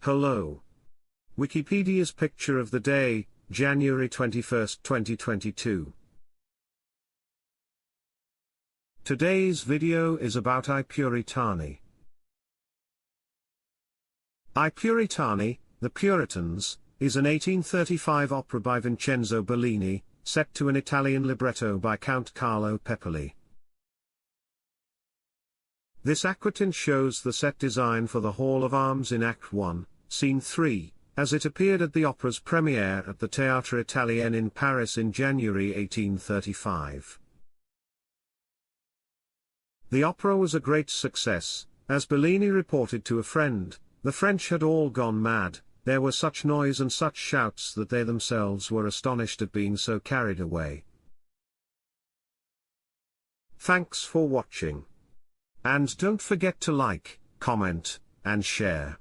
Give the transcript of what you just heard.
Hello. Wikipedia's picture of the day, January 21, 2022. Today's video is about I Puritani. I Puritani, The Puritans, is an 1835 opera by Vincenzo Bellini, set to an Italian libretto by Count Carlo Pepoli. This Aquatint shows the set design for the Hall of Arms in Act 1, Scene 3, as it appeared at the opera's premiere at the Théâtre-Italien in Paris in January 1835. The opera was a great success, as Bellini reported to a friend. The French had all gone mad, there was such noise and such shouts that they themselves were astonished at being so carried away. Thanks for watching. And don't forget to like, comment, and share.